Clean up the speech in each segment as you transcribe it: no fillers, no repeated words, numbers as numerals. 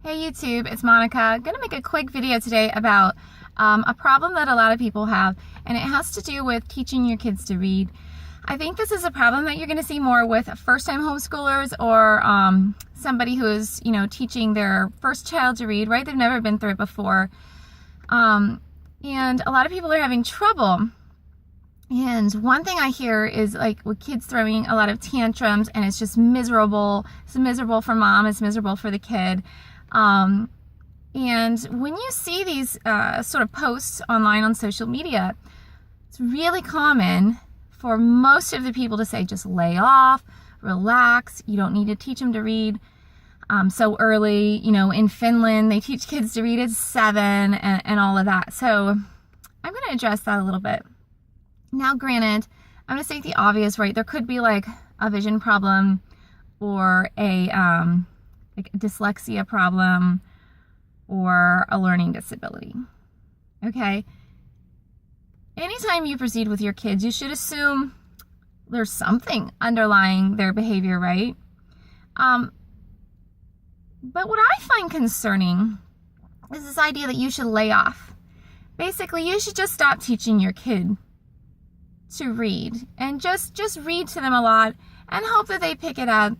Hey YouTube, it's Monica. I'm going to make a quick video today about a problem that a lot of people have, and it has to do with teaching your kids to read. I think this is a problem that you're going to see more with first-time homeschoolers or somebody who is, teaching their first child to read, right? They've never been through it before. And a lot of people are having trouble. And one thing I hear is like with kids throwing a lot of tantrums, and it's just miserable. It's miserable for mom, it's miserable for the kid. And when you see these sort of posts online on social media, it's really common for most of the people to say, just lay off, relax, you don't need to teach them to read so early. In Finland, they teach kids to read at 7 and all of that. So I'm going to address that a little bit. Now, granted, I'm going to state the obvious, right? There could be like a vision problem or a dyslexia problem or a learning disability. Okay? Anytime you proceed with your kids, you should assume there's something underlying their behavior, right? But what I find concerning is this idea that you should lay off. Basically, you should just stop teaching your kid to read and just read to them a lot and hope that they pick it up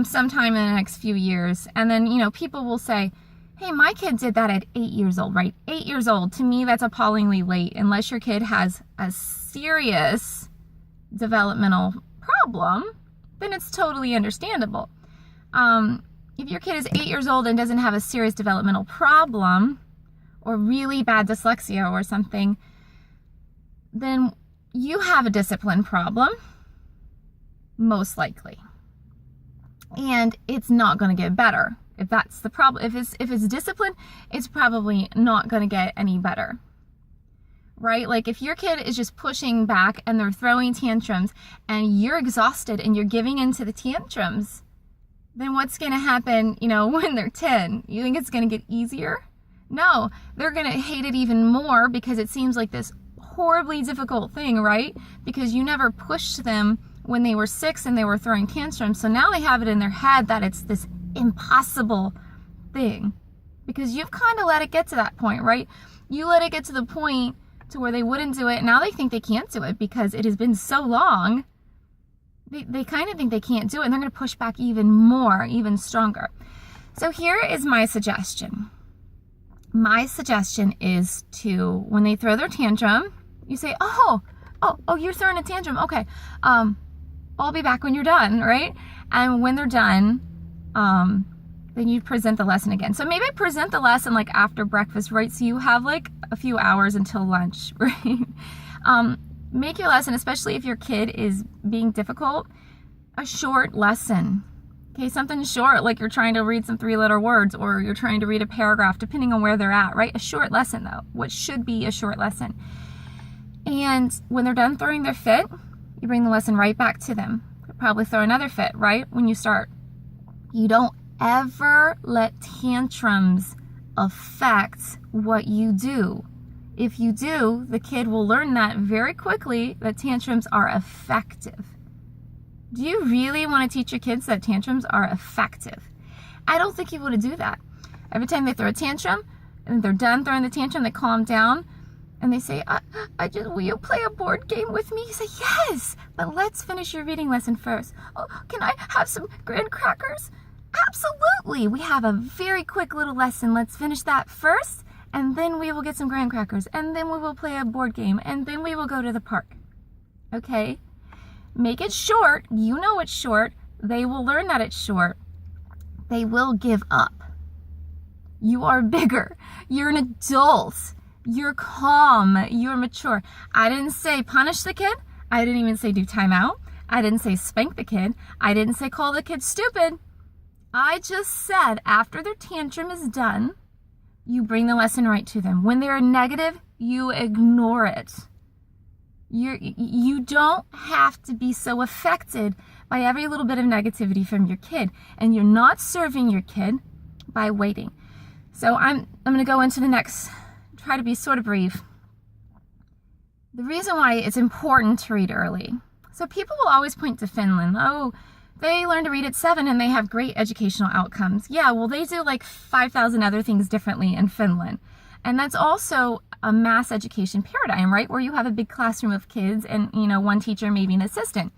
sometime in the next few years. And then, people will say, hey, my kid did that at 8 years old, right? 8 years old. To me, that's appallingly late, unless your kid has a serious developmental problem, then it's totally understandable. If your kid is 8 years old and doesn't have a serious developmental problem or really bad dyslexia or something, then you have a discipline problem, most likely. And it's not going to get better. If that's the problem, if it's discipline, it's probably not going to get any better. Right? Like if your kid is just pushing back and they're throwing tantrums and you're exhausted and you're giving into the tantrums, then what's going to happen, when they're 10? You think it's going to get easier? No, they're going to hate it even more because it seems like this horribly difficult thing, right? Because you never pushed them when they were 6 and they were throwing tantrums. So now they have it in their head that it's this impossible thing because you've kind of let it get to that point, right? You let it get to the point to where they wouldn't do it. Now they think they can't do it because it has been so long. They kind of think they can't do it, and they're going to push back even more, even stronger. So here is my suggestion. My suggestion is to, when they throw their tantrum, you say, oh, you're throwing a tantrum. Okay. I'll be back when you're done, right? And when they're done, then you present the lesson again. So maybe present the lesson like after breakfast, right? So you have like a few hours until lunch, right? Make your lesson, especially if your kid is being difficult, a short lesson. Okay, something short, like you're trying to read some 3-letter words or you're trying to read a paragraph, depending on where they're at, right? A short lesson though, what should be a short lesson. And when they're done throwing their fit, you bring the lesson right back to them. They'll probably throw another fit, right? When you start. You don't ever let tantrums affect what you do. If you do, the kid will learn that very quickly, that tantrums are effective. Do you really want to teach your kids that tantrums are effective? I don't think you want to do that. Every time they throw a tantrum and they're done throwing the tantrum, they calm down and they say, will you play a board game with me? You say, yes, but let's finish your reading lesson first. Oh, can I have some graham crackers? Absolutely. We have a very quick little lesson. Let's finish that first, and then we will get some graham crackers, and then we will play a board game, and then we will go to the park. Okay? Make it short. You know it's short. They will learn that it's short. They will give up. You are bigger. You're an adult. You're calm. You're mature. I didn't say punish the kid. I didn't even say do timeout. I didn't say spank the kid. I didn't say call the kid stupid. I just said after their tantrum is done, you bring the lesson right to them. When they're negative, you ignore it. You don't have to be so affected by every little bit of negativity from your kid. And you're not serving your kid by waiting. So I'm going to go into the next, try to be sort of brief. The reason why it's important to read early. So people will always point to Finland. Oh, they learn to read at 7 and they have great educational outcomes. Yeah, well, they do like 5,000 other things differently in Finland. And that's also a mass education paradigm, right? Where you have a big classroom of kids and, one teacher, maybe an assistant.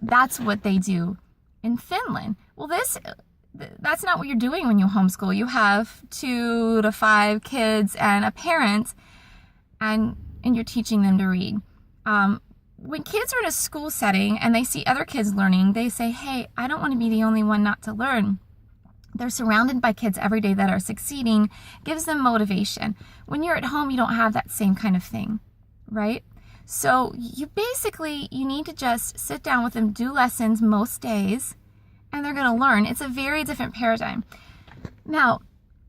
That's what they do in Finland. Well, that's not what you're doing when you homeschool. You have 2 to 5 kids and a parent, and you're teaching them to read. When kids are in a school setting and they see other kids learning, they say, hey, I don't want to be the only one not to learn. They're surrounded by kids every day that are succeeding, gives them motivation. When you're at home, you don't have that same kind of thing, right? So you need to just sit down with them, do lessons most days, and they're going to learn. It's a very different paradigm. Now,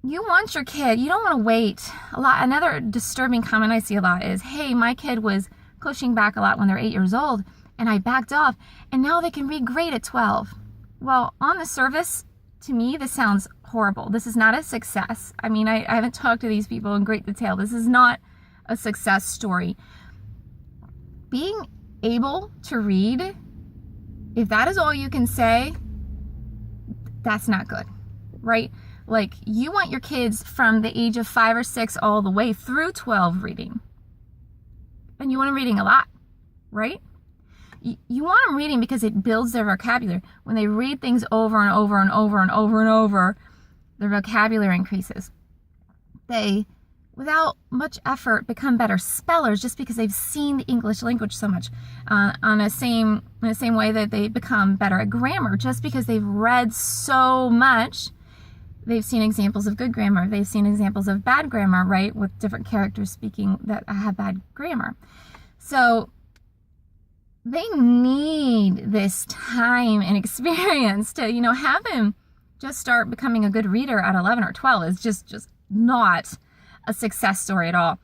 you want your kid, you don't want to wait. Another disturbing comment I see a lot is, hey, my kid was pushing back a lot when they're 8 years old, and I backed off, and now they can read great at 12. Well, on the surface, to me, this sounds horrible. This is not a success. I mean, I haven't talked to these people in great detail. This is not a success story. Being able to read, if that is all you can say, that's not good, right? Like, you want your kids from the age of 5 or 6 all the way through 12 reading. And you want them reading a lot, right? You want them reading because it builds their vocabulary. When they read things over and over and over and over and over, their vocabulary increases. They, without much effort, become better spellers just because they've seen the English language so much. In the same way that they become better at grammar just because they've read so much. They've seen examples of good grammar. They've seen examples of bad grammar, right? With different characters speaking that have bad grammar. So they need this time and experience to, have them just start becoming a good reader at 11 or 12 is just not a success story at all.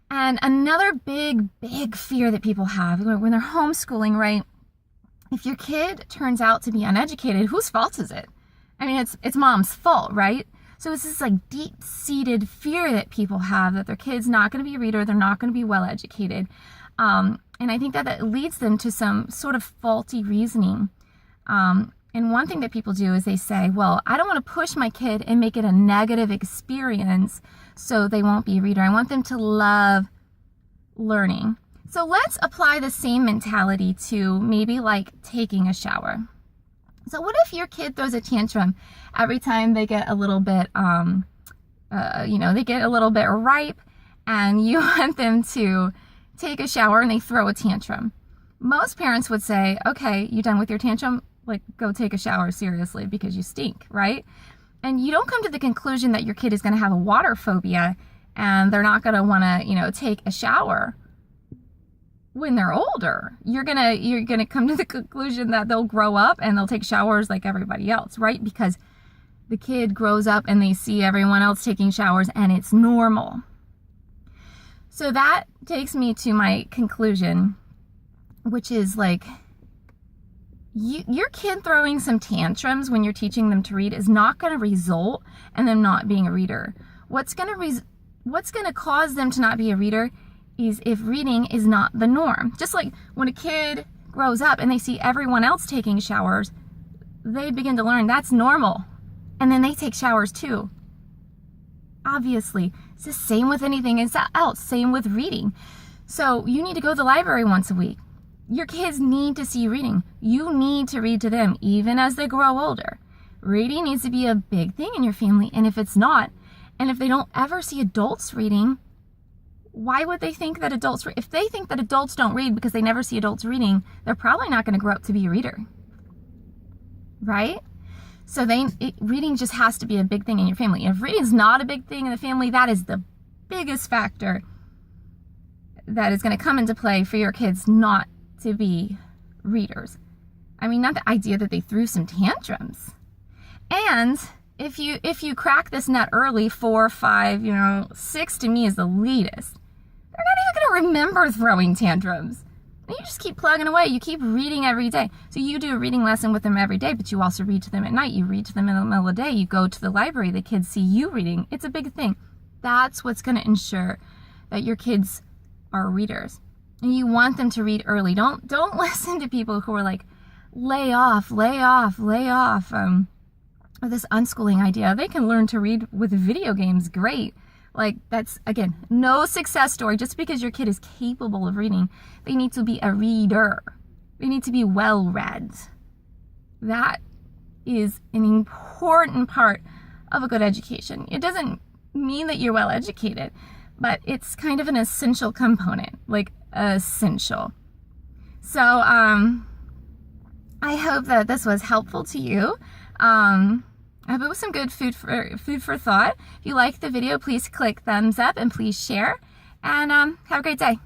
And another big fear that people have when they're homeschooling, right? If your kid turns out to be uneducated, whose fault is it? I mean, it's mom's fault, right? So it's this like deep-seated fear that people have that their kid's not going to be a reader, they're not going to be well educated. And I think that leads them to some sort of faulty reasoning. And one thing that people do is they say, well, I don't want to push my kid and make it a negative experience so they won't be a reader. I want them to love learning. So let's apply the same mentality to maybe like taking a shower. So what if your kid throws a tantrum every time they get a little bit, they get a little bit ripe, and you want them to take a shower and they throw a tantrum? Most parents would say, okay, you done with your tantrum? Like, go take a shower, seriously, because you stink, right? And you don't come to the conclusion that your kid is going to have a water phobia and they're not going to want to, take a shower when they're older. You're gonna come to the conclusion that they'll grow up and they'll take showers like everybody else, right? Because the kid grows up and they see everyone else taking showers and it's normal. So that takes me to my conclusion, which is like, your kid throwing some tantrums when you're teaching them to read is not going to result in them not being a reader. What's going to cause them to not be a reader is if reading is not the norm. Just like when a kid grows up and they see everyone else taking showers, they begin to learn that's normal. And then they take showers too. Obviously, it's the same with anything else, same with reading. So you need to go to the library once a week. Your kids need to see you reading. You need to read to them even as they grow older. Reading needs to be a big thing in your family, and if it's not, and if they don't ever see adults reading, why would they think that adults read? If they think that adults don't read because they never see adults reading, they're probably not going to grow up to be a reader, right? So reading just has to be a big thing in your family. If reading is not a big thing in the family, that is the biggest factor that is going to come into play for your kids not to be readers. I mean, not the idea that they threw some tantrums. And if you crack this nut early, 4, 5, 6 to me is the latest. They're not even going to remember throwing tantrums. And you just keep plugging away. You keep reading every day. So you do a reading lesson with them every day, but you also read to them at night. You read to them in the middle of the day. You go to the library. The kids see you reading. It's a big thing. That's what's going to ensure that your kids are readers. And you want them to read early. Don't listen to people who are like, lay off with this unschooling idea. They can learn to read with video games. Great. Like, that's, again, no success story. Just because your kid is capable of reading, they need to be a reader. They need to be well read. That is an important part of a good education. It doesn't mean that you're well educated, but it's kind of an essential component, like essential. So I hope that this was helpful to you. I hope it was some good food for thought. If you liked the video, please click thumbs up and please share. And have a great day.